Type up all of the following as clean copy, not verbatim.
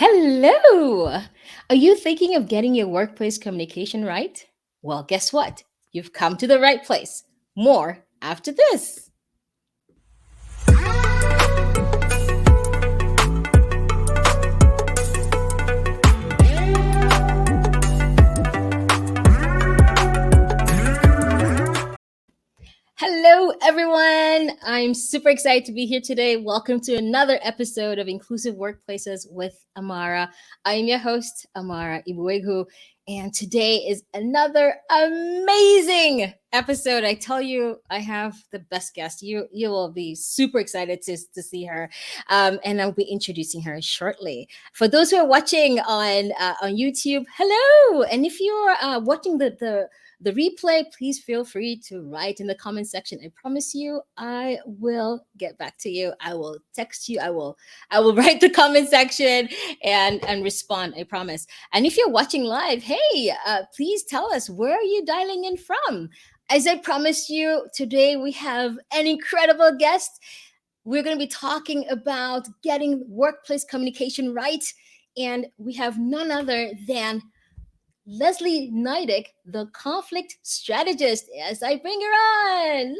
Hello! Are you thinking of getting your workplace communication right? Well, guess what? You've come to the right place. More after this. Hello, everyone. I'm super excited to be here today. Welcome to another episode of Inclusive Workplaces with Amara. I'm your host, Amara Ibuegu, and today is another amazing episode. I tell you, I have the best guest. You will be super excited to see her, and I'll be introducing her shortly. For those who are watching on YouTube, hello, and if you're watching the replay, please feel free to write in the comment section. I promise you, I will get back to you. I will text you. I will write the comment section and respond. I promise. And if you're watching live, hey, please tell us, where are you dialing in from? As I promised you, today we have an incredible guest. We're going to be talking about getting workplace communication right, and we have none other than Leslie Nidick, the conflict strategist, as I bring her on.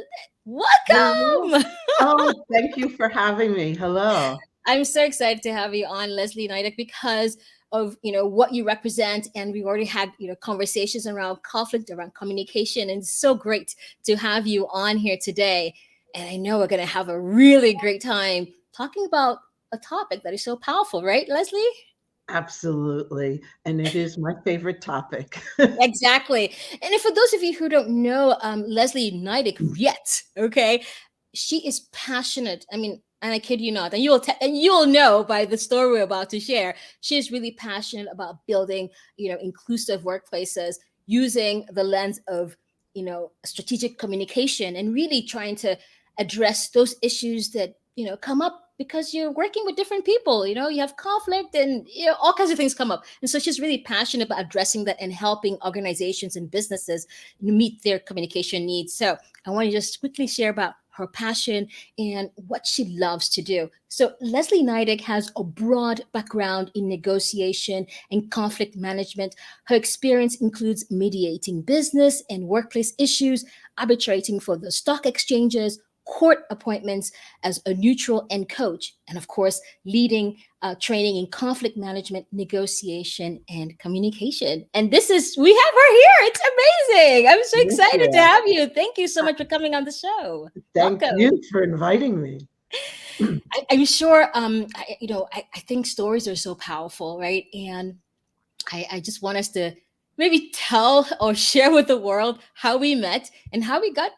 Hello. Welcome! Oh, thank you for having me. Hello. I'm so excited to have you on, Leslie Nidick, because of what you represent, and we already had conversations around conflict, around communication, and it's so great to have you on here today. And I know we're going to have a really great time talking about a topic that is so powerful, right, Leslie? Absolutely. And it is my favorite topic. Exactly. And for those of you who don't know Leslie Nidick yet, okay, she is passionate. I mean, and I kid you not, and you'll know by the story we're about to share. She is really passionate about building, inclusive workplaces using the lens of, strategic communication and really trying to address those issues that come up because you're working with different people. You have conflict, and all kinds of things come up, and so she's really passionate about addressing that and helping organizations and businesses meet their communication needs. So I want to just quickly share about her passion and what she loves to do. So Leslie Nidick has a broad background in negotiation and conflict management. Her experience includes mediating business and workplace issues, arbitrating for the stock exchanges, court appointments as a neutral end coach, and of course, leading training in conflict management, negotiation, and communication. And we have her here. It's amazing. I'm so Thank excited to you. have you. Thank you so much for coming on the show. Thank Welcome. you for inviting me. I'm sure, I think stories are so powerful, right? And I just want us to maybe tell or share with the world how we met and how we got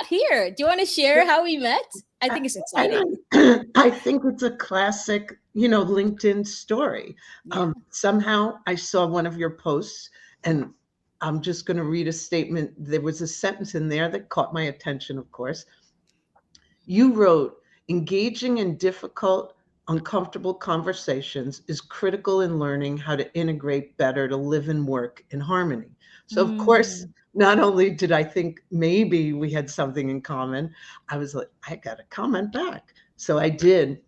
here. Do you want to share how we met? I I, think it's exciting. I think it's a classic, LinkedIn story. Yeah. Somehow I saw one of your posts, and I'm just going to read a statement. There was a sentence in there that caught my attention, of course. You wrote, engaging in difficult, uncomfortable conversations is critical in learning how to integrate better to live and work in harmony. So, of course, Mm. not only did I think maybe we had something in common, I was like, I got to comment back. So I did.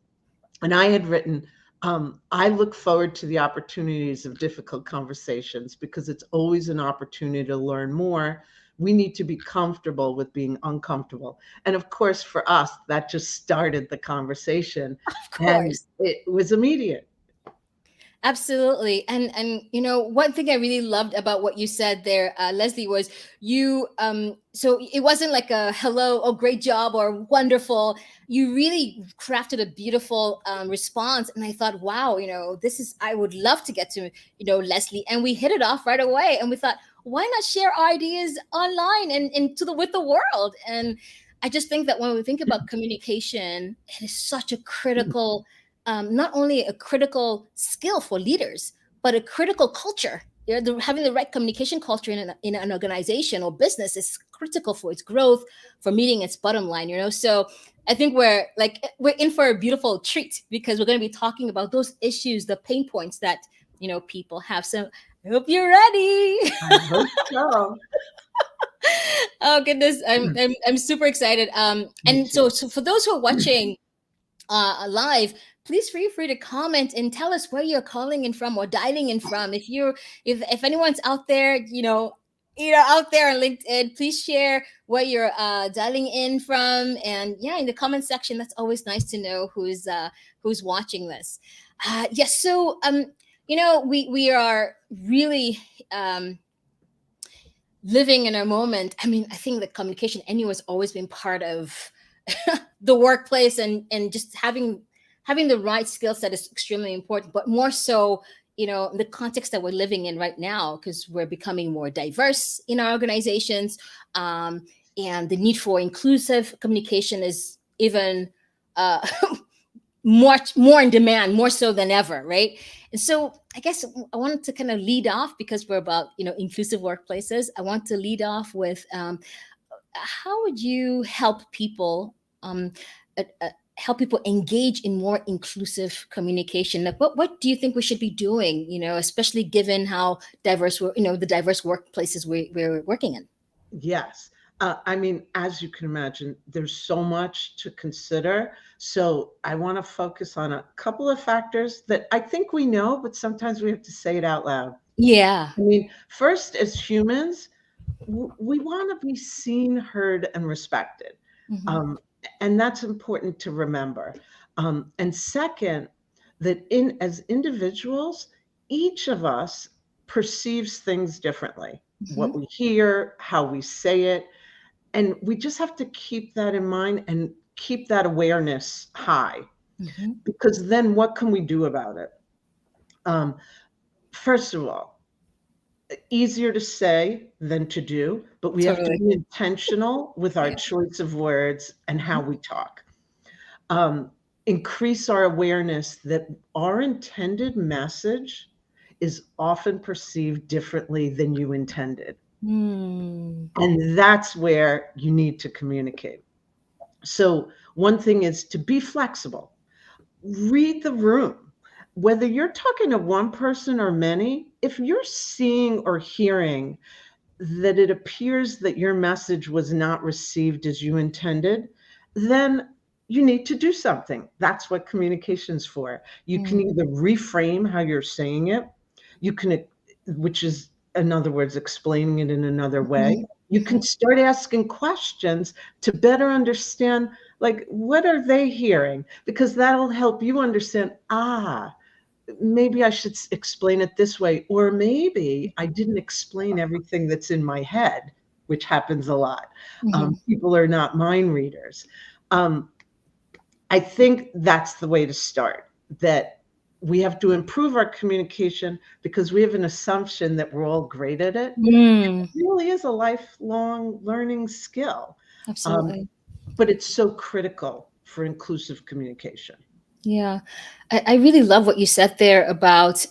And I had written, I look forward to the opportunities of difficult conversations because it's always an opportunity to learn more. We need to be comfortable with being uncomfortable. And of course, for us, that just started the conversation, Of and course. it was immediate. Absolutely. And one thing I really loved about what you said there, Leslie, was you so it wasn't like a hello, oh great job, or wonderful. You really crafted a beautiful response, and I thought, wow, this is, I would love to get to Leslie. And we hit it off right away, and we thought, why not share our ideas online and to the with the world? And I just think that when we think about communication, it is such a critical, not only a critical skill for leaders, but a critical culture. Having the right communication culture in an organization or business is critical for its growth, for meeting its bottom line. So I think we're in for a beautiful treat because we're going to be talking about those issues, the pain points that people have. So I hope you're ready. I hope so. Oh goodness, I'm super excited. Me And so too. so for those who are watching, live, please feel free to comment and tell us where you're calling in from or dialing in from. If anyone's out there, out there on LinkedIn, please share where you're dialing in from. And yeah, in the comment section, that's always nice to know who's watching this. Yes, so we are really living in a moment. I mean, I think that communication anyway has always been part of the workplace, and just having the right skill set is extremely important, but more so the context that we're living in right now, because we're becoming more diverse in our organizations, and the need for inclusive communication is even much more in demand, more so than ever, right? And so I guess I wanted to kind of lead off, because we're about inclusive workplaces. I want to lead off with how would you help people engage in more inclusive communication? Like, what do you think we should be doing, especially given how diverse the diverse workplaces we're working in? Yes. I mean, as you can imagine, there's so much to consider. So I want to focus on a couple of factors that I think we know, but sometimes we have to say it out loud. Yeah. I mean, first, as humans, we want to be seen, heard, and respected. Mm-hmm. And that's important to remember. And second, that as individuals, each of us perceives things differently. What Mm-hmm. we hear, how we say it, and we just have to keep that in mind and keep that awareness high, Mm-hmm. because then what can we do about it? Um, First of all, easier to say than to do, but we have to Totally. be intentional with our Yeah. choice of words and how Mhm. we talk. Um, Increase our awareness that our intended message is often perceived differently than you intended. Mm. And that's where you need to communicate. So, one thing is to be flexible, read the room. Whether you're talking to one person or many, if you're seeing or hearing that it appears that your message was not received as you intended, then you need to do something. That's what communication's for. You can Mm. either reframe how you're saying it, you can, which is, in other words, explaining it in another way. Mhm. You can Mhm. start asking questions to better understand, like, what are they hearing? Because that'll help you understand, maybe I should explain it this way, or maybe I didn't explain everything that's in my head, which happens a lot. Mhm. People are not mind readers. Um, I think that's the way to start, that we have to improve our communication because we have an assumption that we're all great at it. Mm. It really is a lifelong learning skill, um, Absolutely. but it's so critical for inclusive communication. Yeah, I really love what you said there about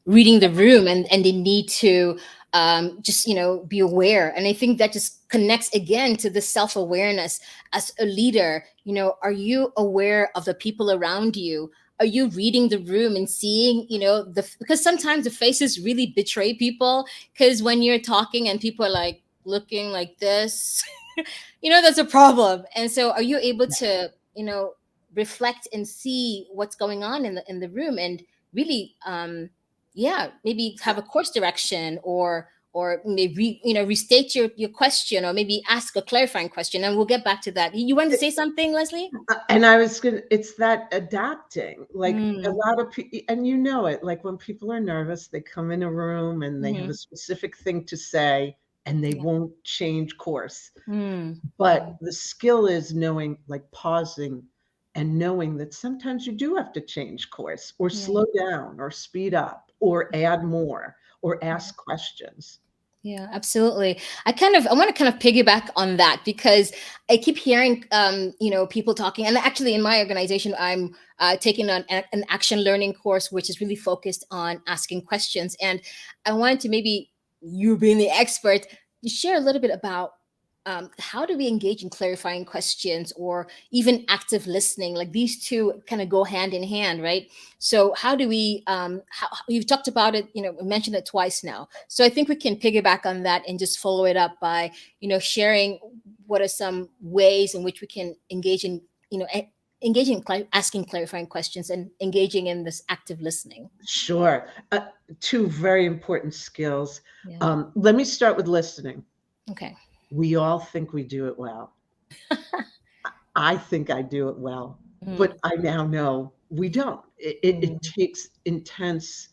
reading the room, and the need to just be aware. And I think that just connects again to the self awareness as a leader. Are you aware of the people around you? Are you reading the room and seeing because sometimes the faces really betray people, because when you're talking and people are like looking like this, that's a problem. And so are you able to reflect and see what's going on in the room, and really yeah, maybe have a course direction, or maybe restate your question, or maybe ask a clarifying question, and we'll get back to that. You wanted to say something, Leslie? And I was gonna, it's that adapting, like a Mm. lot of people, and you know it, like when people are nervous, they come in a room and they have a Hmm. specific thing to say and they Yeah. won't change course. Mm. But the skill is knowing, like pausing and knowing that sometimes you do have to change course or Yeah. slow down or speed up or add more or ask questions. Yeah, absolutely. I want to kind of piggyback on that, because I keep hearing, people talking, and actually in my organization, I'm taking an action learning course, which is really focused on asking questions. And I wanted to, maybe you being the expert, share a little bit about how do we engage in clarifying questions, or even active listening? Like, these two kind of go hand in hand, right? So how do we you've talked about it, mentioned it twice now, so I think we can piggyback on that and just follow it up by sharing what are some ways in which we can engage in engaging, asking clarifying questions, and engaging in this active listening? Sure. Two very important skills. Yeah. Let me start with listening. Okay. We all think we do it well. I think I do it well, Mm, but I now know we don't. It mm, takes intense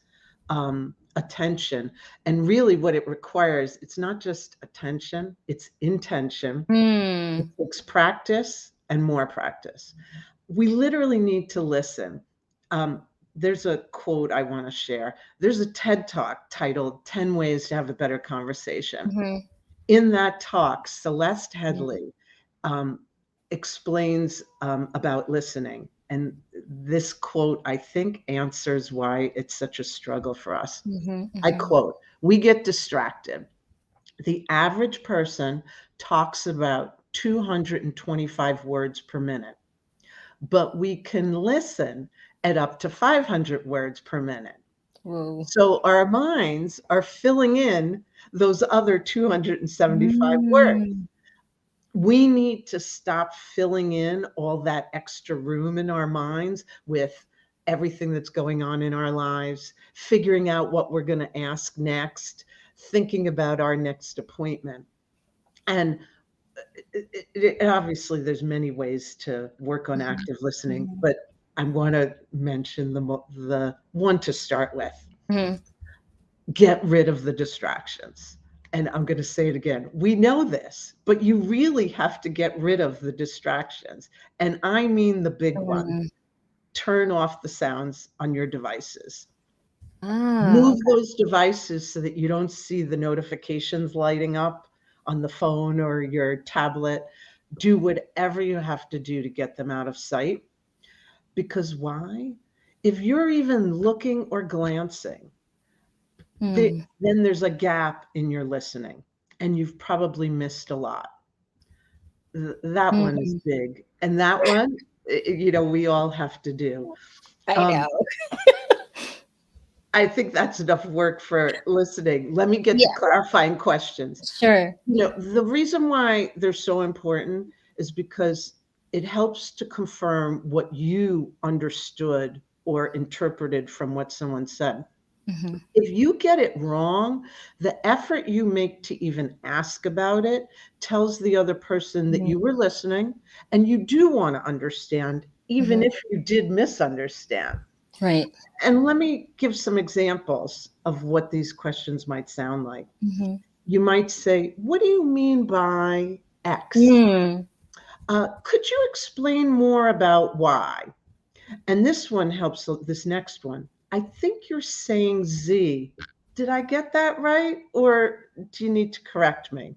attention. And really, what it requires, it's not just attention, it's intention. It mm, takes practice and more practice. We literally need to listen. Um, there's a quote I want to share. There's a TED talk titled 10 Ways to Have a Better Conversation. mhm, In that talk, Celeste mm, Headley um, explains about listening. And this quote, I think, answers why it's such a struggle for us. mhm, I mhm. quote, "We get distracted. The average person talks about 225 words per minute, but we can listen at up to 500 words per minute. Whoa. So our minds are filling in those other 275 words. Mm, We need to stop filling in all that extra room in our minds with everything that's going on in our lives, figuring out what we're going to ask next, thinking about our next appointment. And obviously, there's many ways to work on mhm, active listening, mhm, but I want to mention the one to start with. mhm. Get rid of the distractions. And I'm going to say it again. We know this, but you really have to get rid of the distractions. And I mean the big one. Mm. Turn off the sounds on your devices. Ah, Move okay. those devices so that you don't see the notifications lighting up on the phone or your tablet. Do whatever you have to do to get them out of sight. Because why? If you're even looking or glancing, Mm, then there's a gap in your listening, and you've probably missed a lot. That one is mm. big, and that one, we all have to do. I know. Um, I think that's enough work for listening. Let me get to Yeah, clarifying questions. sure. The reason why they're so important is because it helps to confirm what you understood or interpreted from what someone said. Hmm. If you get it wrong, the effort you make to even ask about it tells the other person that you were listening and you do want to understand, even Hmm. if you did misunderstand. Right. And let me give some examples of what these questions might sound like. Hmm. You might say, "What do you mean by X? Mm. Could you explain more about Y?" And this one helps, this next one. "I think you're saying Z. Did I get that right? Or do you need to correct me?"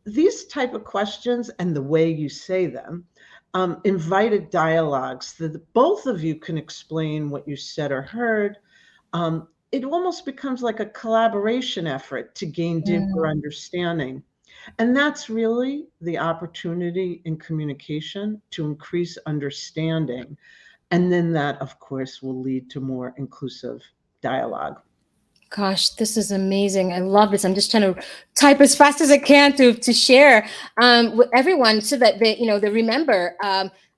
These type of questions and the way you say them invited dialogues that both of you can explain what you said or heard. It almost becomes like a collaboration effort to gain deeper Mm. understanding. And that's really the opportunity in communication to increase understanding. And then that, of course, will lead to more inclusive dialogue. Gosh, this is amazing. I love this. I'm just trying to type as fast as I can to share with everyone so that they remember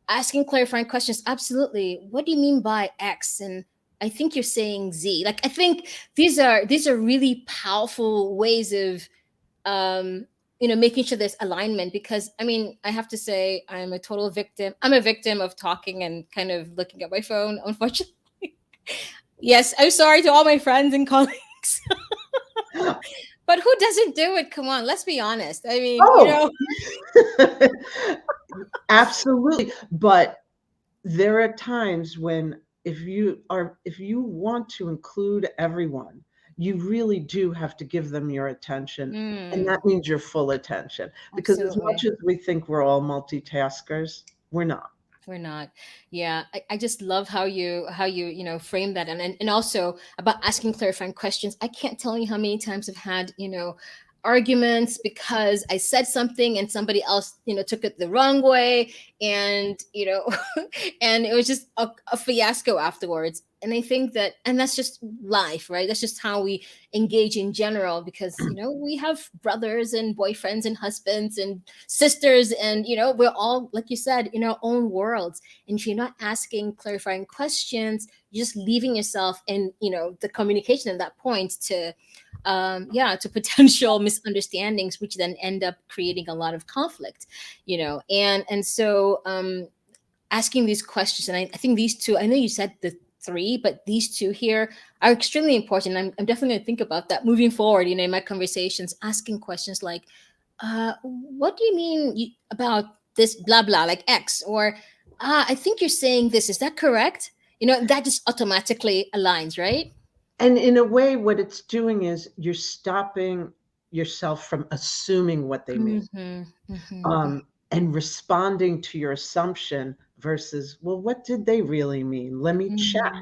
asking clarifying questions. Absolutely. What do you mean by X? And I think you're saying Z. Like I think these are really powerful ways of making sure there's alignment, because I mean, I have to say I'm a victim of talking and kind of looking at my phone, unfortunately. Yes, I'm sorry to all my friends and colleagues. But who doesn't do it? Come on, let's be honest. I mean, Oh, absolutely. But there are times when if you want to include everyone, you really do have to give them your attention. And mm, that means your full attention. Because as much absolutely. as we think we're all multitaskers, we're not. We're not. Yeah, I just love how you frame that, and also about asking clarifying questions. I can't tell you how many times I've had arguments because I said something and somebody else took it the wrong way, and and it was just a fiasco afterwards. and I think that, and that's just life, right? That's just how we engage in general, because we have brothers and boyfriends and husbands and sisters, and we're all, like you said, in our own worlds. And if you're not asking clarifying questions, you're just leaving yourself in the communication at that point to to potential misunderstandings, which then end up creating a lot of conflict. And so asking these questions. And I think these two, I know you said the three, but these two here are extremely important. I'm definitely going to think about that moving forward, in my conversations, asking questions like, what do you mean about this blah, blah, like X? Or, I think you're saying this. Is that correct? That just automatically aligns, right? And in a way, what it's doing is you're stopping yourself from assuming what they mean, Mm-hmm, mm-hmm, and responding to your assumption versus, well, what did they really mean? Let me check.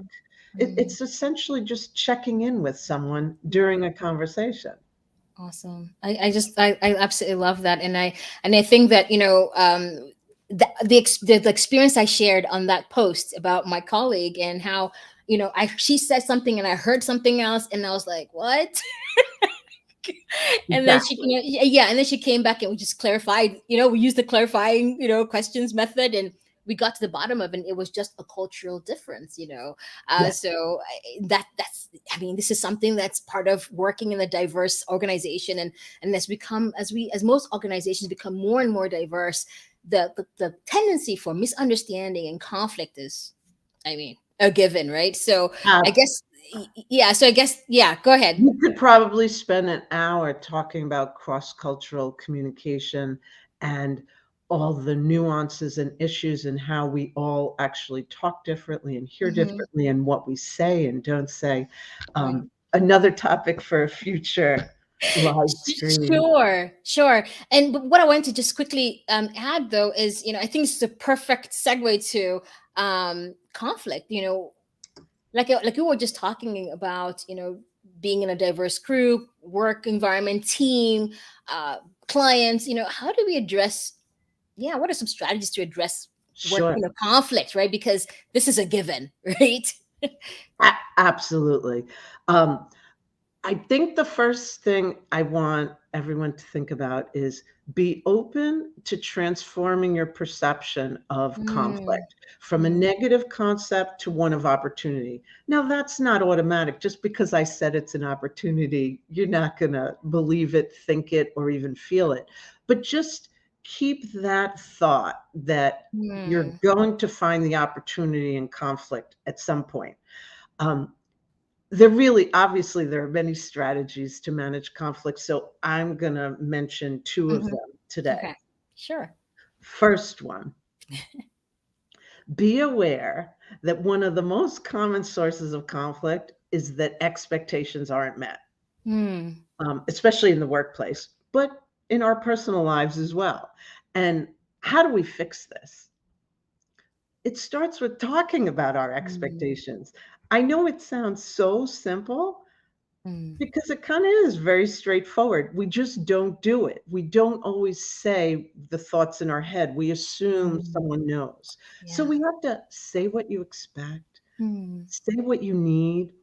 mm-hmm. It's essentially just checking in with someone during a conversation. Awesome. I absolutely love that. And I think that, the experience I shared on that post about my colleague, and how, she said something and I heard something else, and I was like, what? And then she, Exactly. yeah, and then she came back and we just clarified, we used the clarifying, questions method, and we got to the bottom of it. And it was just a cultural difference. Yeah. So that's, I mean, this is something that's part of working in a diverse organization. And as most organizations become more and more diverse, the tendency for misunderstanding and conflict is, I mean, a given, right? So I guess, yeah. So I guess, yeah, go ahead. You could probably spend an hour talking about cross-cultural communication and all the nuances and issues and how we all actually talk differently and hear Mhm. differently and what we say and don't say. Right. Another topic for a future live stream. Sure, sure. And what I wanted to just quickly add, though, is, I think it's a perfect segue to conflict. Like we were just talking about, being in a diverse group, work environment, team, uh, clients. How do we address? Yeah, what are some strategies to address work, Sure. conflict, right? Because this is a given, right? Absolutely. Um, I think the first thing I want everyone to think about is be open to transforming your perception of Mm, conflict from a mm, negative concept to one of opportunity. Now, that's not automatic. Just because I said it's an opportunity, you're not going to believe it, think it, or even feel it. But just keep that thought that you're mm, going to find the opportunity in conflict at some point. Um, there are many strategies to manage conflict, so I'm going to mention two of mhm. them today. Okay, sure. First one, be aware that one of the most common sources of conflict is that expectations aren't met, Mm, especially in the workplace, but in our personal lives as well. And how do we fix this? It starts with talking about our mm, expectations. I know it sounds so simple, mm, because it kinda is very straightforward. We just don't do it. We don't always say the thoughts in our head. We assume mm. someone knows. So Yeah. we have to say what you expect, Mm, say what you need.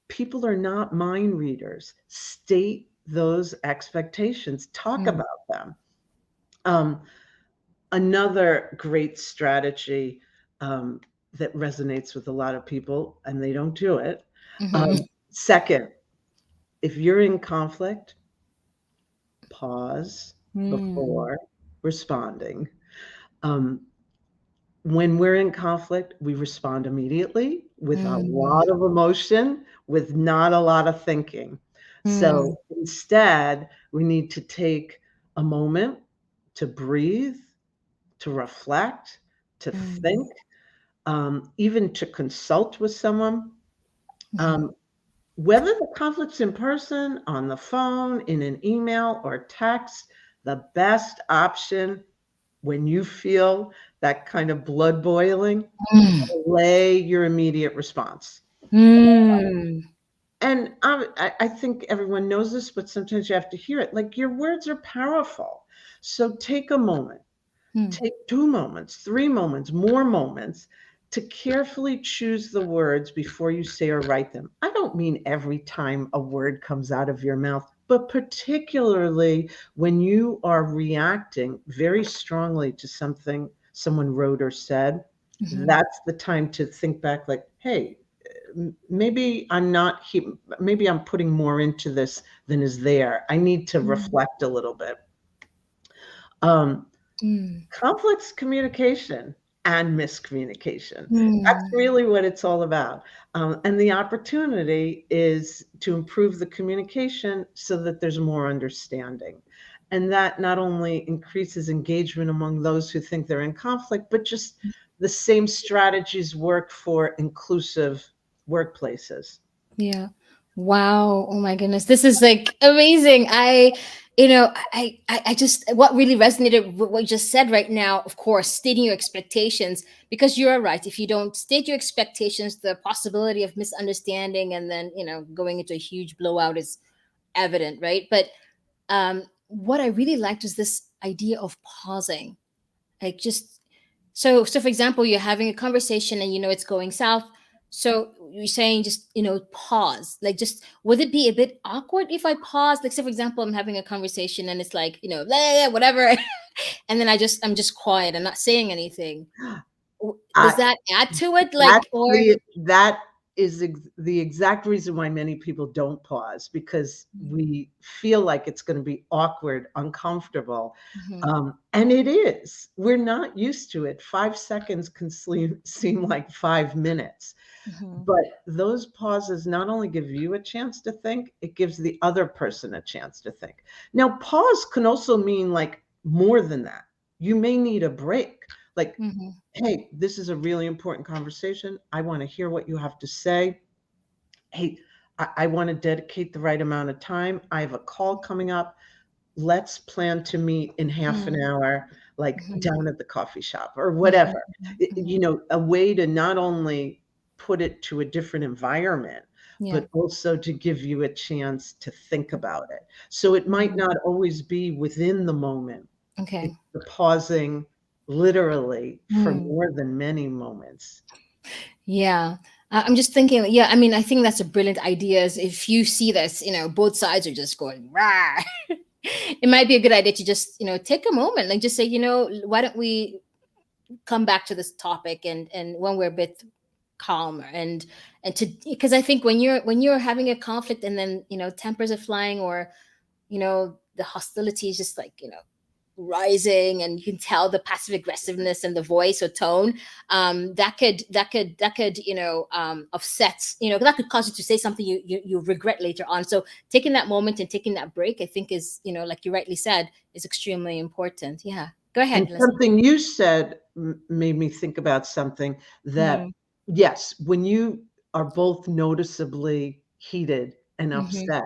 People are not mind readers. State those expectations, talk mm, about them. Um, Another great strategy, um, that resonates with a lot of people, and they don't do it. mhm, Second, if you're in conflict, pause mm, before responding. Um, when we're in conflict, we respond immediately with a mm, lot of emotion, with not a lot of thinking. mm, So instead, we need to take a moment to breathe, to reflect, to mm, think, even to consult with someone. mhm, Um, Whether the conflict's in person, on the phone, in an email, or text, the best option when you feel that kind of blood boiling, mm, delay your immediate response. mm, And I think everyone knows this, but sometimes you have to hear it. Like, your words are powerful. So take a moment, mm, take 2 moments, 3 moments, more moments, to carefully choose the words before you say or write them. I don't mean every time a word comes out of your mouth, but particularly when you are reacting very strongly to something someone wrote or said, Mhm. that's the time to think back like, hey, maybe I'm not, maybe I'm putting more into this than is there. I need to Mm. reflect a little bit. Um, Mm. Complex communication and miscommunication. That's Mm. really what it's all about. And the opportunity is to improve the communication so that there's more understanding. And that not only increases engagement among those who think they're in conflict, but just the same strategies work for inclusive workplaces. Yeah. Wow. Oh my goodness. This is like amazing. I just, what really resonated with what you just said right now, of course, stating your expectations, because you're right. If you don't state your expectations, the possibility of misunderstanding and then, going into a huge blowout is evident, right? But what I really liked was this idea of pausing, like just so for example, you're having a conversation and it's going south. So you're saying just pause, like, just, would it be a bit awkward if I pause? Like, say for example, I'm having a conversation and it's like, blah, blah, whatever, and then I'm just quiet and not saying anything. I, Does that add to it, like, That's or that is the exact reason why many people don't pause, because we feel like it's gonna be awkward, uncomfortable, Mhm, and it is. We're not used to it. 5 seconds can seem like 5 minutes, mhm, but those pauses not only give you a chance to think, it gives the other person a chance to think. Now, pause can also mean, like, more than that. You may need a break, like, mhm, hey, this is a really important conversation. I want to hear what you have to say. Hey, I want to dedicate the right amount of time. I have a call coming up. Let's plan to meet in half an mhm, hour, like mhm, down at the coffee shop or mhm, whatever. mhm. A way to not only put it to a different environment, Yeah. but also to give you a chance to think about it. So it might Mhm. not always be within the moment. Okay. It's the pausing literally for Mm. more than many moments. Yeah. I'm just thinking, yeah, I mean, I think that's a brilliant idea. Is if you see this, both sides are just going, rah, it might be a good idea to just, take a moment, like just say, why don't we come back to this topic, and when we're a bit calmer, and to, because I think when you're having a conflict and then, tempers are flying, or, the hostility is just like, rising, and you can tell the passive aggressiveness in the voice or tone, that could offset, that could cause you to say something you regret later on. So taking that moment and taking that break, I think, is, like you rightly said, is extremely important. Yeah, go And ahead, Leslie. something you said made me think about something that, Mm-hmm. yes, when you are both noticeably heated and Mm-hmm. upset,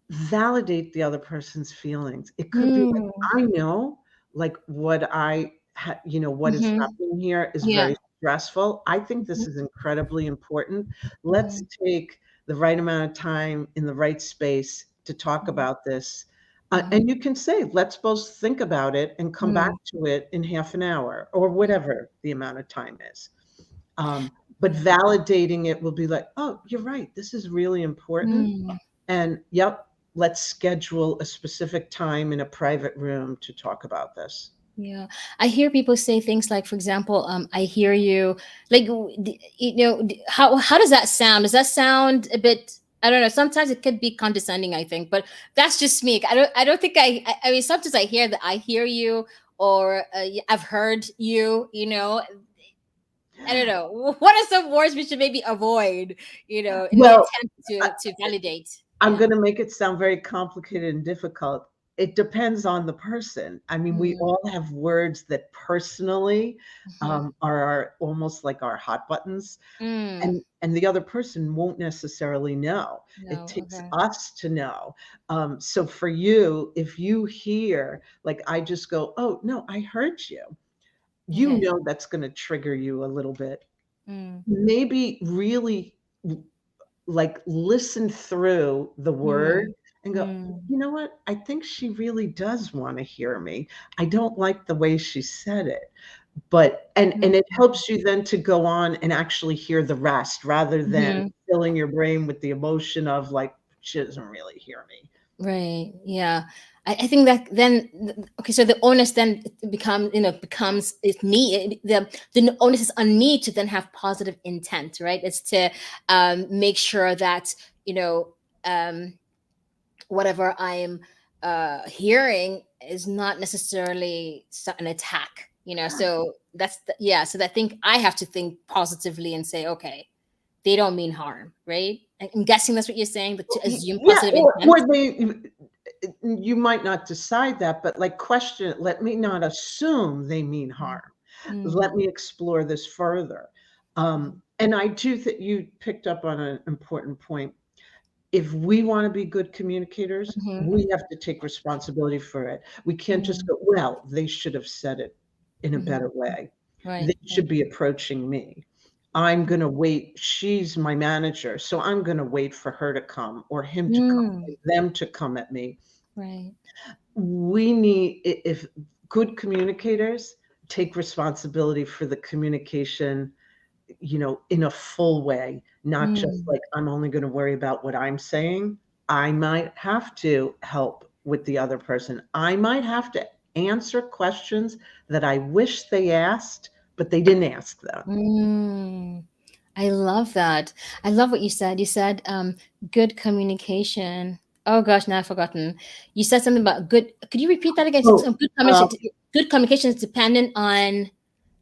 validate the other person's feelings. It could be like, Mm. I know, like, what is Mm-hmm. happening here is Yeah. very stressful. I think this Mhm. is incredibly important. Let's Mhm. take the right amount of time in the right space to talk Mhm. about this. Mhm. And you can say, let's both think about it and come back Mm. to it in half an hour or Mm. whatever the amount of time is. But validating it will be like, oh, you're right. This is really important. Mm. And yep, let's schedule a specific time in a private room to talk about this. Yeah, I hear people say things like, for example, I hear you. Like, how does that sound? Does that sound a bit? I don't know. Sometimes it could be condescending, I think, but that's just me. I don't think I mean, sometimes I hear that I hear you, or I've heard you. I don't know. What are some words we should maybe avoid? In the Well, attempt I, to validate. I'm Yeah. going to make it sound very complicated and difficult. It depends on the person. I mean, we Mm-hmm. all have words that personally Mm-hmm. are almost like our hot buttons, Mm. and the other person won't necessarily know. It No. takes Okay. us to know. So for you, if you hear, like, I just go, oh no, I heard you, Okay. that's going to trigger you a little bit. Mm. Maybe really, like, listen through the word Mm. and go, Mm. you know what? I think she really does want to hear me. I don't like the way she said it. But and Mhm. it helps you then to go on and actually hear the rest rather than Mhm. filling your brain with the emotion of like, she doesn't really hear me. Right. Yeah. I think that then okay, so the onus then becomes it's me. The onus is on me to then have positive intent, right? It's to make sure that you know um, whatever I'm hearing is not necessarily an attack. So yeah. So I think I have to think positively and say, okay, they don't mean harm, right? I'm guessing that's what you're saying, but to assume Yeah, positive intent. or you might not decide that, but like question it. Let me not assume they mean harm. Let Mm. me explore this further. And I do think you picked up on an important point. If we want to be good communicators, Mhm. we have to take responsibility for it. We can't just Mhm. go, well, they should have said it in a Mhm. better way. Right. They should be approaching me. I'm going to wait. She's my manager. So I'm going to wait for her to come or him to come, Mm. them to come at me. Right. We need, if good communicators take responsibility for the communication, in a full way, not just Mm. like, I'm only going to worry about what I'm saying. I might have to help with the other person. I might have to answer questions that I wish they asked, but they didn't ask them. Mm. I love that. I love what you said. You said good communication. Oh gosh, now I've forgotten. You said something about good. Could you repeat that again? You said Oh, some uh, good communication is dependent on.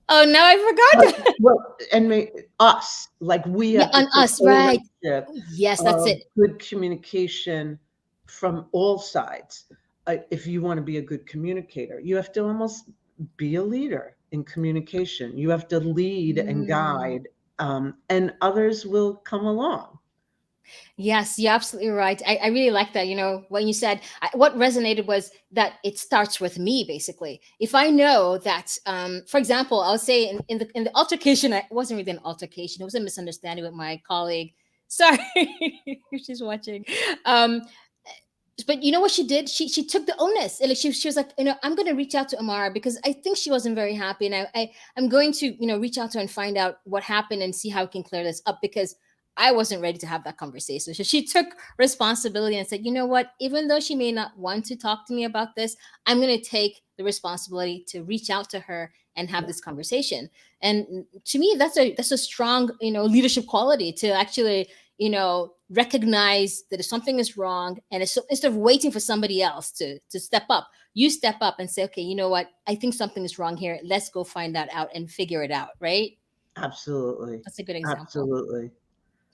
Oh, now I uh, forgot. well, and us, like we Yeah, have to on take us, right? ownership Yes, that's of it. good communication from all sides. If you want to be a good communicator, you have to almost be a leader in communication. You have to lead and Mm. guide, and others will come along. Yes, you're absolutely right. I really like that. When you said what resonated was that it starts with me, basically. If I know that, for example, I'll say in the altercation, it wasn't really an altercation, it was a misunderstanding with my colleague. Sorry, if she's watching. Um, but you know what she did? She took the onus. And like she was like, I'm going to reach out to Amara because I think she wasn't very happy, and I'm going to reach out to her and find out what happened and see how we can clear this up because I wasn't ready to have that conversation. So she took responsibility and said, you know what? Even though she may not want to talk to me about this, I'm going to take the responsibility to reach out to her and have this conversation. And to me, that's a strong leadership quality to actually recognize that if something is wrong and instead of waiting for somebody else to step up, you step up and say, okay, you know what, I think something is wrong here, let's go find that out and figure it out, right? Absolutely. That's a good example. Absolutely.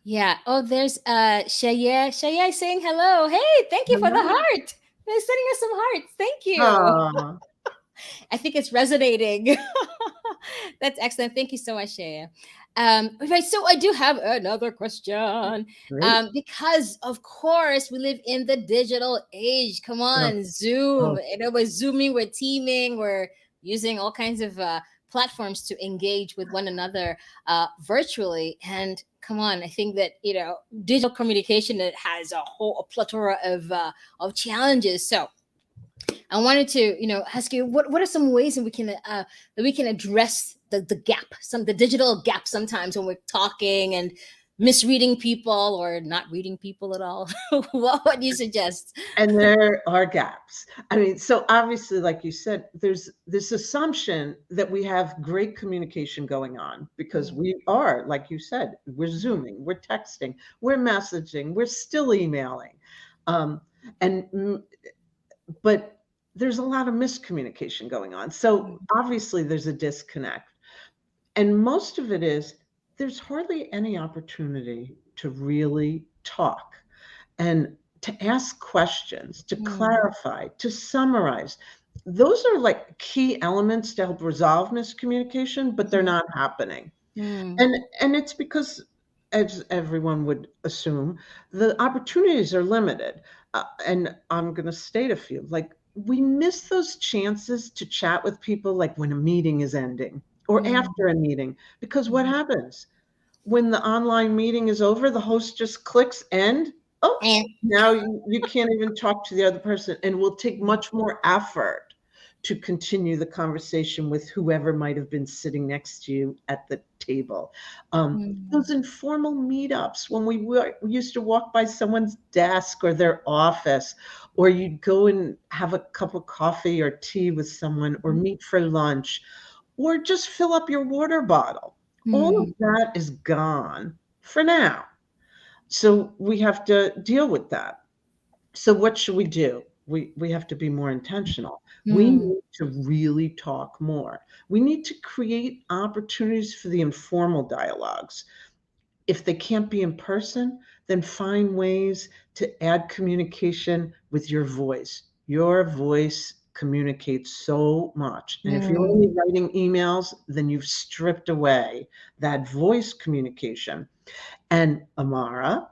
Yeah. Oh, there's Shaya saying hello. Hey, thank you for the Hello. heart. They're sending us some hearts. Thank you. Ah, I think it's resonating. That's excellent. Thank you so much, Shaya. Right, so I do have another question. great. Because of course we live in the digital age. Come Oh, on, Zoom. oh, We're zooming, we're teaming, we're using all kinds of platforms to engage with one another virtually. And come on, I think that digital communication, it has a plethora of challenges. So I wanted to, ask you what are some ways that we can address the gap, the digital gap sometimes when we're talking and misreading people or not reading people at all. What would you suggest? and there are gaps. I mean, so obviously, like you said, there's this assumption that we have great communication going on because Mm, we are, like you said, we're mhm, Zooming, we're texting, we're messaging, we're still emailing. Um, and but there's a lot of miscommunication going on. So mm, obviously there's a disconnect. And most of it is there's hardly any opportunity to really talk and to ask questions, to mm, clarify, to summarize. Those are like key elements to help resolve miscommunication, but they're mhm, not happening. mm, And it's because, as everyone would assume, the opportunities are limited. And I'm going to state a few. Like we miss those chances to chat with people, like when a meeting is ending or mm, after a meeting, because what mhm. happens? When the online meeting is over, the host just clicks end. Oh, And now you can't even talk to the other person, and will take much more effort to continue the conversation with whoever might have been sitting next to you at the table. Those informal meetups when we used to walk by someone's desk or their office, or you'd go and have a cup of coffee or tea with someone, or meet for lunch, or just fill up your water bottle. All of that is gone for now. So we have to deal with that. So what should we do? We have to be more intentional. We need to really talk more. We need to create opportunities for the informal dialogues. If they can't be in person, then find ways to add communication with your voice. Your voice communicates so much. And if you're only writing emails, then you've stripped away that voice communication. And Amara,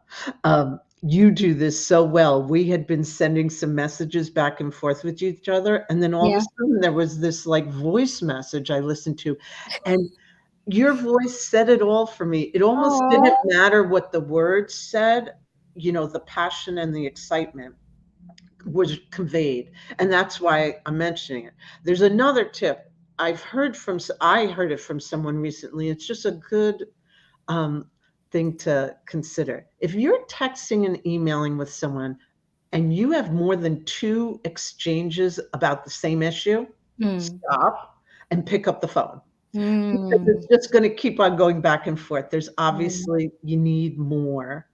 you do this so well. We had been sending some messages back and forth with each other, and then all of Yeah. a sudden there was this like voice message I listened to, and your voice said it all for me. It almost didn't Oh. matter what the words said, the passion and the excitement was conveyed. And that's why I'm mentioning it. There's another tip I heard it from someone recently. It's just a good thing to consider. If you're texting and emailing with someone and you have more than 2 exchanges about the same issue, stop and pick up the phone. Because it's just going to keep on going back and forth. There's obviously, you need more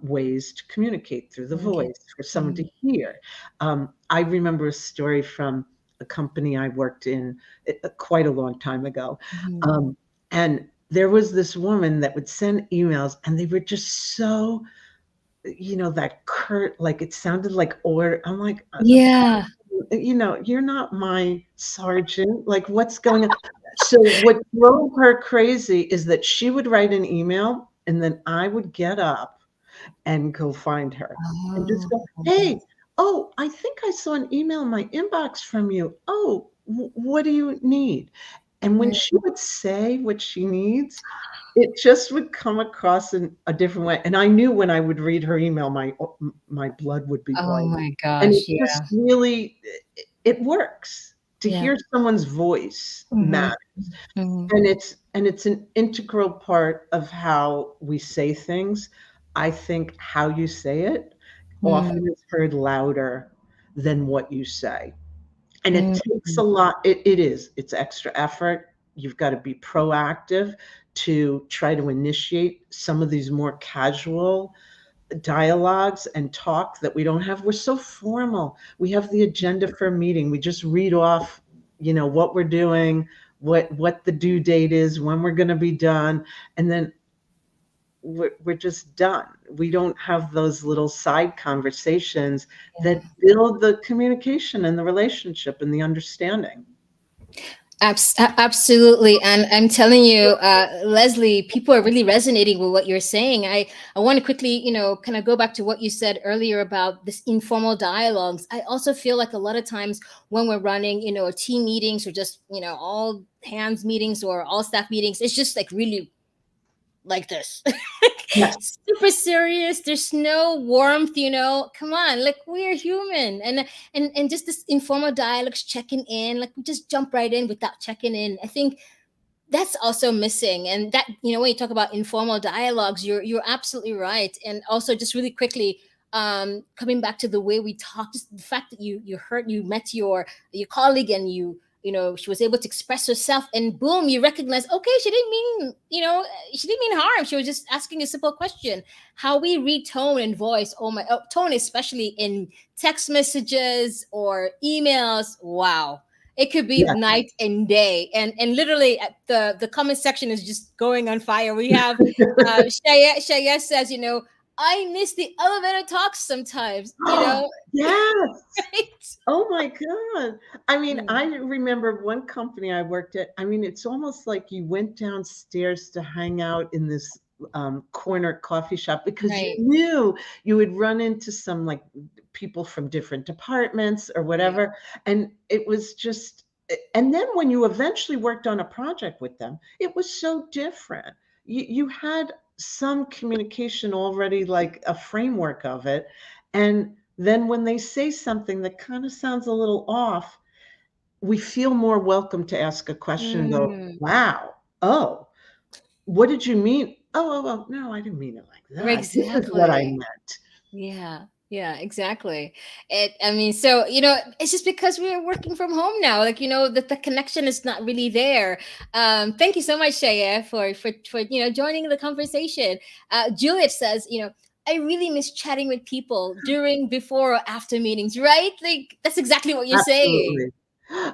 ways to communicate through the Okay. voice for someone to hear. I remember a story from a company I worked in quite a long time ago. And there was this woman that would send emails, and they were just so, that curt, like it sounded like order. I'm like, Yeah. you're not my sergeant. Like, what's going on? So what drove her crazy is that she would write an email, and then I would get up and go find her and just go, hey, oh, I think I saw an email in my inbox from you. Oh, what do you need? And when she would say what she needs, it just would come across in a different way. And I knew when I would read her email, my blood would be Oh boiling. my And gosh. it just Yeah. really, it works. To Yeah. hear someone's voice matters. And it's an integral part of how we say things. I think how you say it often is heard louder than what you say. And it takes a lot. It's extra effort. You've got to be proactive to try to initiate some of these more casual dialogues and talk that we don't have. We're so formal. We have the agenda for a meeting. We just read off, what we're doing, what the due date is, when we're going to be done, and then we're just done. We don't have those little side conversations that build the communication and the relationship and the understanding. Absolutely. And I'm telling you, Leslie, people are really resonating with what you're saying. I want to quickly, kind of go back to what you said earlier about this informal dialogues. I also feel like a lot of times when we're running, team meetings or just, all hands meetings or all staff meetings, it's just like really like this. Yes. Super serious. There's no warmth, come on, like we're human. And just this informal dialogues, checking in, like we just jump right in without checking in. I think that's also missing. And that, when you talk about informal dialogues, you're absolutely right. And also just really quickly, coming back to the way we talk, just the fact that you met your colleague, and she was able to express herself, and boom, you recognize, okay, she didn't mean harm. She was just asking a simple question. How we read tone and voice, tone, especially in text messages or emails, wow, it could be Yes. night and day. And literally the comment section is just going on fire. We have Shaya says, I miss the elevator talks sometimes, Yes. right? Oh my God. I mean, Mm. I remember one company I worked at. I mean, it's almost like you went downstairs to hang out in this corner coffee shop because you Right. knew you would run into some like people from different departments or whatever. And it was just, and then when you eventually worked on a project with them, it was so different. You had some communication already, like a framework of it. And then when they say something that kind of sounds a little off, we feel more welcome to ask a question and go, Mm, wow, oh, what did you mean? Oh, no, I didn't mean it like that. This is what I exactly. meant. Yeah, yeah, exactly. I mean, so, it's just because we're working from home now, like, that the connection is not really there. Thank you so much, Shaya, for joining the conversation. Juliet says, I really miss chatting with people during, before, or after meetings, right? Like, that's exactly what you're saying. Absolutely.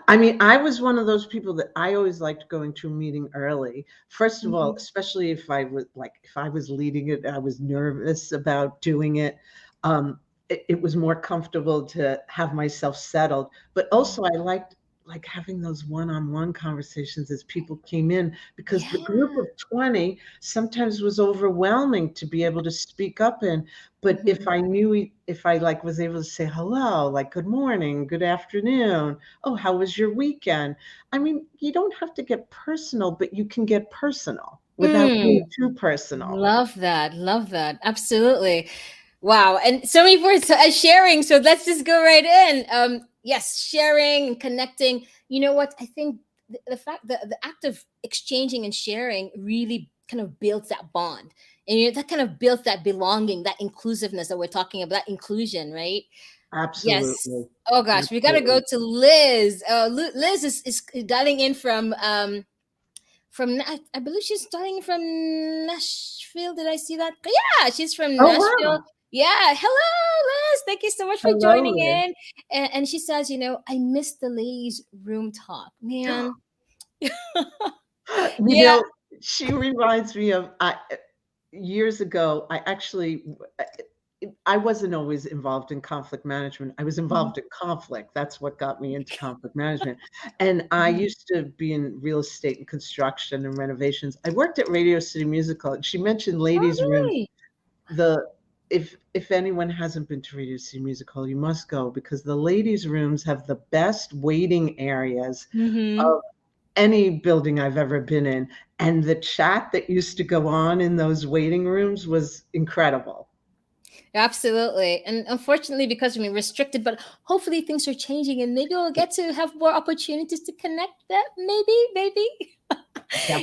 I mean, I was one of those people that I always liked going to a meeting early. First of all, Mhm. especially if I was leading it, I was nervous about doing it. It was more comfortable to have myself settled. But also, I liked like having those one-on-one conversations as people came in, because the group Yeah. of 20 sometimes was overwhelming to be able to speak up in. But if Mhm. I knew, if I like was able to say hello, like good morning, good afternoon, oh, how was your weekend? I mean, you don't have to get personal, but you can get personal without Mm, being too personal. love that. Love that. Absolutely. Wow. And so many words sharing. So let's just go right in. Yes, sharing and connecting. You know what? I think the fact that the act of exchanging and sharing really kind of builds that bond. And that kind of builds that belonging, that inclusiveness that we're talking about, that inclusion, right? Yes. Absolutely. Oh gosh, we gotta go Absolutely. to Liz. Liz is dialing in from I believe she's starting from Nashville. Did I see that? Yeah, she's from Oh, Nashville. wow. Yeah. Hello, Liz. Thank you so much for Hello, joining Liz. in. And she says, I missed the ladies' room talk. Man. You Yeah. know, she reminds me of years ago, I actually I wasn't always involved in conflict management. I was Mhm. involved in conflict. That's what got me into conflict management. And I Mhm. used to be in real estate and construction and renovations. I worked at Radio City Musical, and she mentioned Oh, ladies' room. really? The if anyone hasn't been to Radio City Musical, you must go, because the ladies' rooms have the best waiting areas Mm-hmm. of any building I've ever been in. And the chat that used to go on in those waiting rooms was incredible. Absolutely. And unfortunately, because we're restricted, but hopefully things are changing and maybe we'll get to have more opportunities to connect that. Maybe.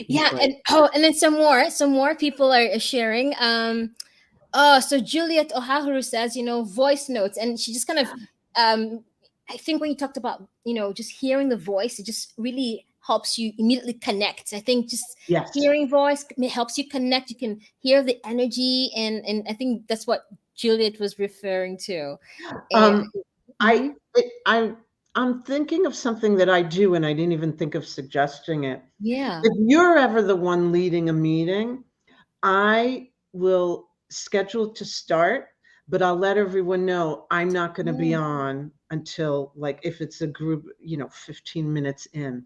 Yeah. Definitely. And then some more people are sharing. Oh, so Juliet Oharu says, voice notes. And she just kind of, um, I think when you talked about, just hearing the voice, it just really helps you immediately connect. I think just Yes. hearing voice helps you connect. You can hear the energy. And I think that's what Juliet was referring to. And Um, I mhm. it, I'm thinking of something that I do, and I didn't even think of suggesting it. Yeah. If you're ever the one leading a meeting, I will schedule to start, but I'll let everyone know I'm not going to be Mm, on until, like, if it's a group, 15 minutes in.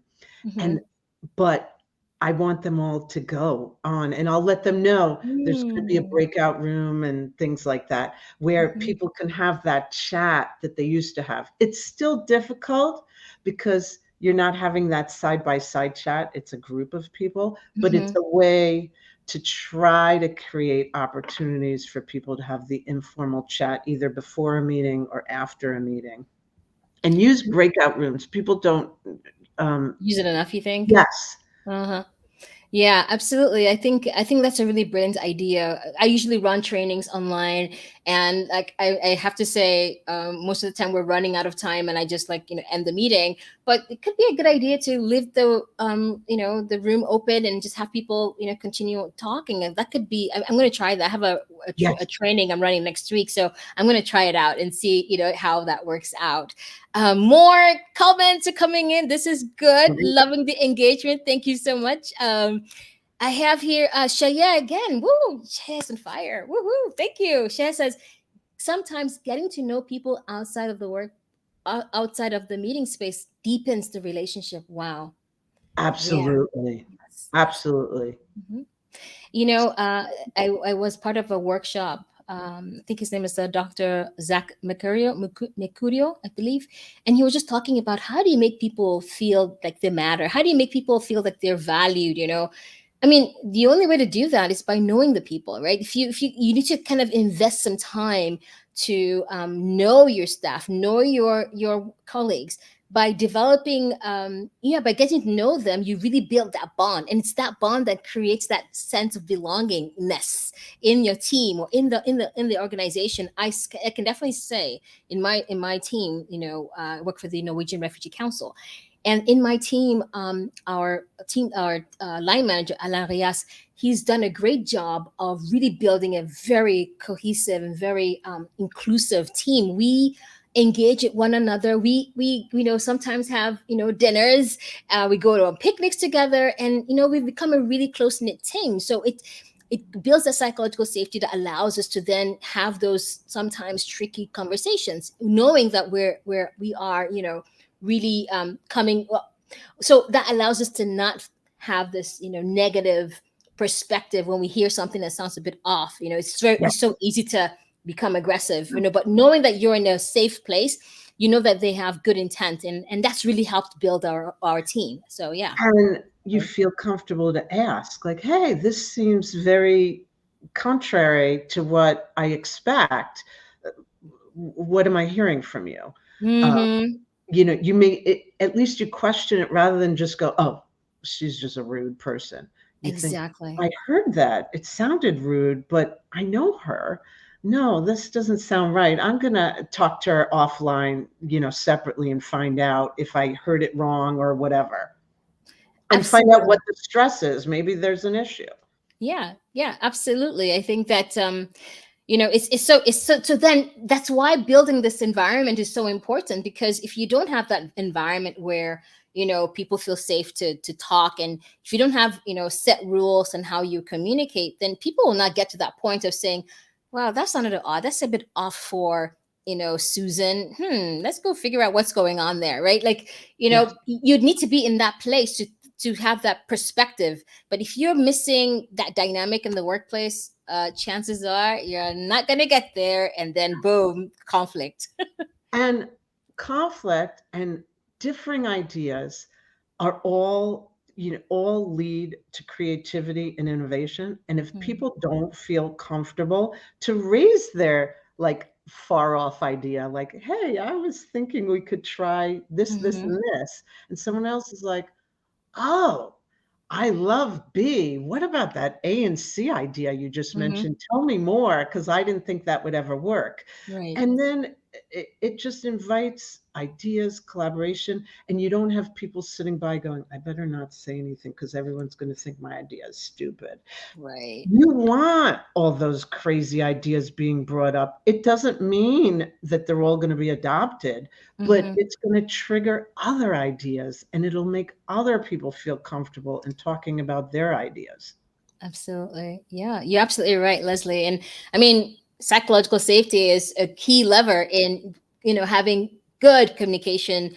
And mhm. but I want them all to go on, and I'll let them know there's gonna be a Mm, breakout room and things like that, where mhm, people can have that chat that they used to have. It's still difficult because you're not having that side by side chat. It's a group of people, but it's mhm. a way to try to create opportunities for people to have the informal chat either before a meeting or after a meeting. And use breakout rooms. People don't, um Use it enough, you think? yes. Uh-huh. Yeah, absolutely. I think that's a really brilliant idea. I usually run trainings online, and like I have to say, most of the time we're running out of time, and I just like end the meeting. But it could be a good idea to leave the room open and just have people continue talking, and that could be. I'm going to try that. I have a Yes. training I'm running next week, so I'm going to try it out and see how that works out. More comments are coming in. This is good. Loving the engagement. Thank you so much. I have here Shaya again. Woo! Shaya's on fire. Woohoo! Thank you. Shaya says sometimes getting to know people outside of the work, outside of the meeting space, deepens the relationship. Wow. Yeah. Absolutely. Yes. Yes. Absolutely. Mhm. You know, I was part of a workshop. I think his name is Dr. Zach Mercurio, I believe. And he was just talking about how do you make people feel like they matter? How do you make people feel like they're valued? I mean, the only way to do that is by knowing the people, right? If you need to kind of invest some time to know your staff, know your colleagues. by developing, by getting to know them, you really build that bond, and it's that bond that creates that sense of belongingness in your team or in the organization. I can definitely say in my team, I work for the Norwegian Refugee Council, and in my team, our line manager Alain Rias, he's done a great job of really building a very cohesive and very inclusive team. We engage with one another. We sometimes have dinners. We go to picnics together, and we've become a really close knit team. So it builds a psychological safety that allows us to then have those sometimes tricky conversations, knowing that we are really coming. Well, so that allows us to not have this negative perspective when we hear something that sounds a bit off. It's so easy to become aggressive, but knowing that you're in a safe place, that they have good intent, and that's really helped build our team. So yeah. And you feel comfortable to ask, like, hey, this seems very contrary to what I expect. What am I hearing from you? Mm-hmm. You may at least you question it rather than just go, oh, she's just a rude person. You think, Exactly. I heard that. It sounded rude, but I know her. No, this doesn't sound right. I'm going to talk to her offline, separately, and find out if I heard it wrong or whatever. And find out Absolutely. what the stress is. Maybe there's an issue. Yeah, absolutely. I think that it's so then that's why building this environment is so important, because if you don't have that environment where people feel safe to talk, and if you don't have set rules and how you communicate, then people will not get to that point of saying, wow, that sounded odd, that's a bit off for Susan. Let's go figure out what's going on there, right? Like, Yes. you'd need to be in that place to have that perspective. But if you're missing that dynamic in the workplace, chances are you're not going to get there. And then, boom, conflict. And conflict and differing ideas are all lead to creativity and innovation. And if Mhm. people don't feel comfortable to raise their like far off idea, like, hey, I was thinking we could try this, this, Mhm. and this. And someone else is like, oh, I love B. What about that A and C idea you just Mhm. mentioned? Tell me more, because I didn't think that would ever work. Right. And then it just invites ideas, collaboration, and you don't have people sitting by going, I better not say anything because everyone's going to think my idea is stupid. Right. You want all those crazy ideas being brought up. It doesn't mean that they're all going to be adopted, but Mhm. it's going to trigger other ideas and it'll make other people feel comfortable in talking about their ideas. Absolutely. Yeah, you're absolutely right, Leslie. And I mean, psychological safety is a key lever in, having good communication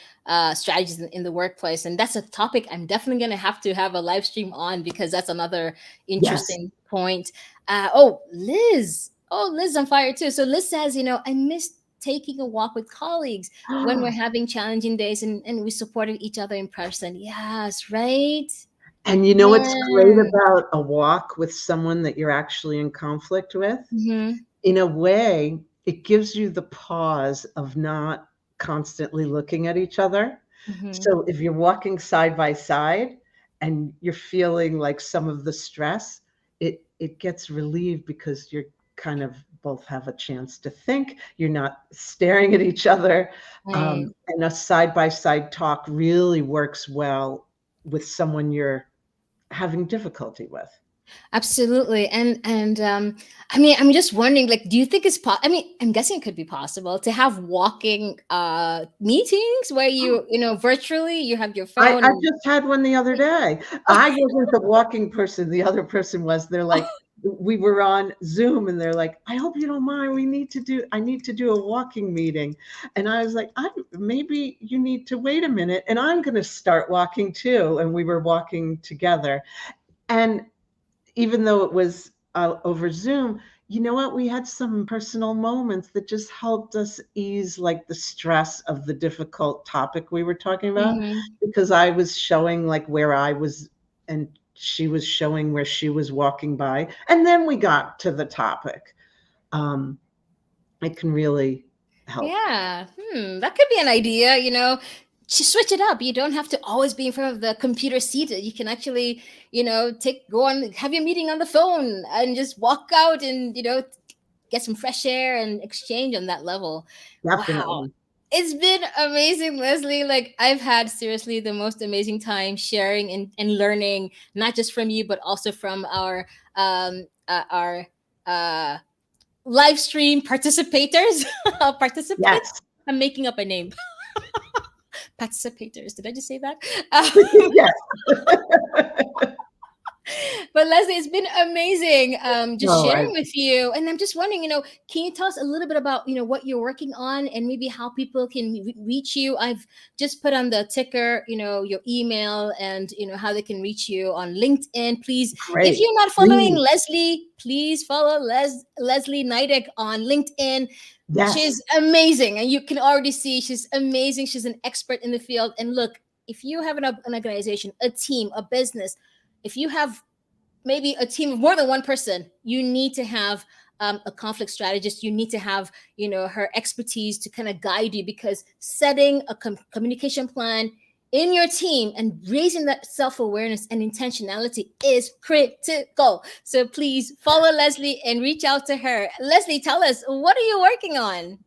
strategies in the workplace. And that's a topic I'm definitely going to have a live stream on, because that's another Yes. interesting point. Oh, Liz. Oh, Liz on fire too. So Liz says, I miss taking a walk with colleagues when we're having challenging days, and we supported each other in person. Yes, right? And you know what's great Yeah. about a walk with someone that you're actually in conflict with? Hmm. In a way, it gives you the pause of not constantly looking at each other. Hmm. So if you're walking side by side and you're feeling like some of the stress, it gets relieved because you're kind of both have a chance to think. You're not staring at each other. Right. And a side by side talk really works well with someone you're having difficulty with. Absolutely. And I mean, I'm just wondering, like, do you think I mean, I'm guessing it could be possible to have walking meetings where virtually you have your phone I and just had one the other day. I wasn't the walking person, the other person was. They're like, we were on Zoom and they're like, I hope you don't mind. I need to do a walking meeting. And I was like, maybe you need to wait a minute and I'm going to start walking too. And we were walking together. And even though it was over Zoom, you know what? We had some personal moments that just helped us ease like the stress of the difficult topic we were talking about, Mhm. because I was showing like where I was and she was showing where she was walking by. And then we got to the topic. Um, it can really help. Yeah, that could be an idea. switch it up. You don't have to always be in front of the computer seated. You can actually, go on, have your meeting on the phone and just walk out and, get some fresh air and exchange on that level. Wow. Definitely. It's been amazing, Leslie. Like, I've had seriously the most amazing time sharing and learning, not just from you, but also from our uh, live stream participators. Participants. Yes. I'm making up a name. Participators. Did I just say that? Yes. But Leslie, it's been amazing just No, sharing with you. And I'm just wondering, can you tell us a little bit about, what you're working on and maybe how people can reach you? I've just put on the ticker, your email and, how they can reach you on LinkedIn. Please, great. if you're not following Please. Leslie, please follow Leslie Nidek on LinkedIn. Yes. She's amazing. And you can already see she's amazing. She's an expert in the field. And look, if you have an organization, a team, a business, if you have maybe a team of more than one person, you need to have a conflict strategist. You need to have, her expertise to kind of guide you, because setting a communication plan in your team and raising that self-awareness and intentionality is critical. So please follow Leslie and reach out to her. Leslie, tell us, what are you working on?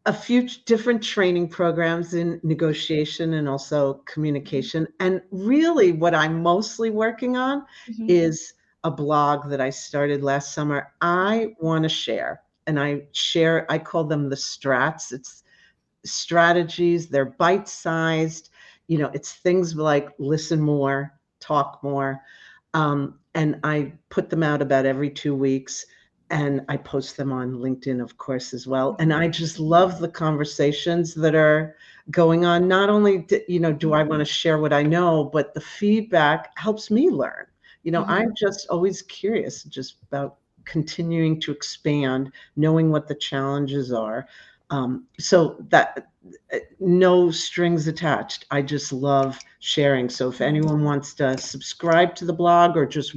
A few different training programs in negotiation and also communication. And really what I'm mostly working on is a blog that I started last summer. I want to share, and I call them the strats. It's strategies. They're bite-sized. It's things like listen more, talk more. And I put them out about every 2 weeks. And I post them on LinkedIn, of course, as well. And I just love the conversations that are going on. Not only, do I want to share what I know, but the feedback helps me learn. I'm just always curious just about continuing to expand, knowing what the challenges are. So that no strings attached. I just love sharing. So if anyone wants to subscribe to the blog or just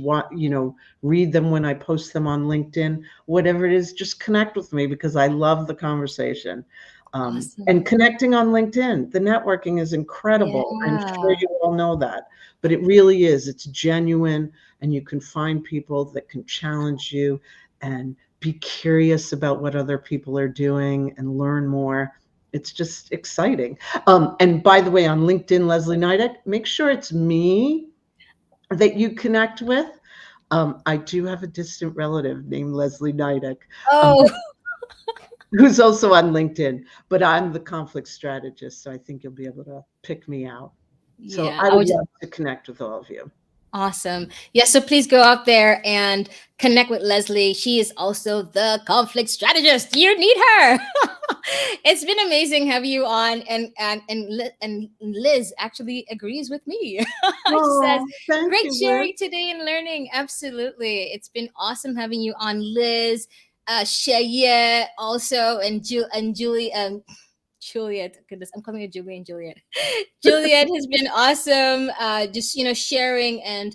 read them when I post them on LinkedIn, whatever it is, just connect with me, because I love the conversation. Awesome. And connecting on LinkedIn, the networking is incredible. Yeah. I'm sure you all know that, but it really is. It's genuine, and you can find people that can challenge you and be curious about what other people are doing and learn more. It's just exciting. And by the way, on LinkedIn, Leslie Nidek, make sure it's me that you connect with. I do have a distant relative named Leslie Nidek, who's also on LinkedIn, but I'm the conflict strategist, so I think you'll be able to pick me out. So Yeah, I would love to connect with all of you. Awesome. Yeah, so please go out there and connect with Leslie. She is also the conflict strategist. You need her. It's been amazing having you on, and Liz actually agrees with me. She says, "Great sharing today and learning." Absolutely, it's been awesome having you on, Liz, Shaya, also, and Julie. Juliet, goodness, I'm calling her Julie and Juliet. Juliet has been awesome. Just sharing and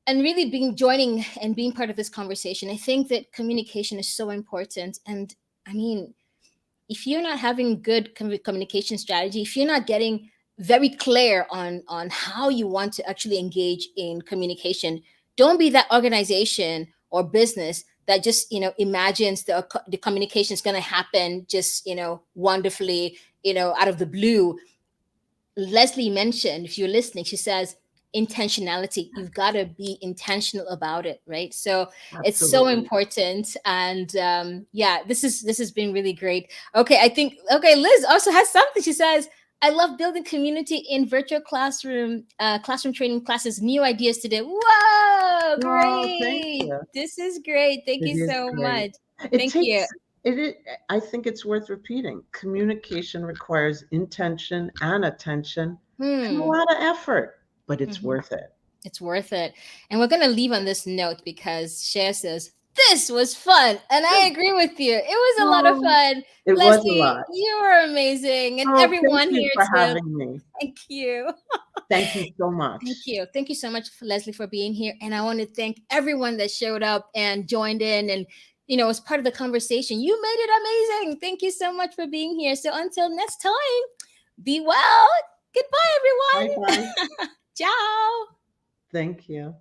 really joining and being part of this conversation. I think that communication is so important, and I mean, if you're not having good communication strategy, if you're not getting very clear on how you want to actually engage in communication, don't be that organization or business that just imagines the communication is going to happen just wonderfully out of the blue. Leslie mentioned, if you're listening, she says intentionality. You've got to be intentional about it, right? So it's so important. And yeah, this has been really great. Okay, Liz also has something. She says, "I love building community in virtual classroom training classes. New ideas today." Whoa, great! This is great. Thank you so much. Thank you. I think it's worth repeating. Communication requires intention and attention and a lot of effort, but it's worth it. It's worth it. And we're going to leave on this note, because Cher says, "This was fun." And I agree with you. It was a lot of fun. Leslie, was a lot. You were amazing. And everyone here for having me. Thank you. Thank you so much. Thank you. Thank you so much, Leslie, for being here. And I want to thank everyone that showed up and joined in and was part of the conversation. You made it amazing. Thank you so much for being here. So until next time, Be well. Goodbye, everyone. Bye bye. Ciao. Thank you.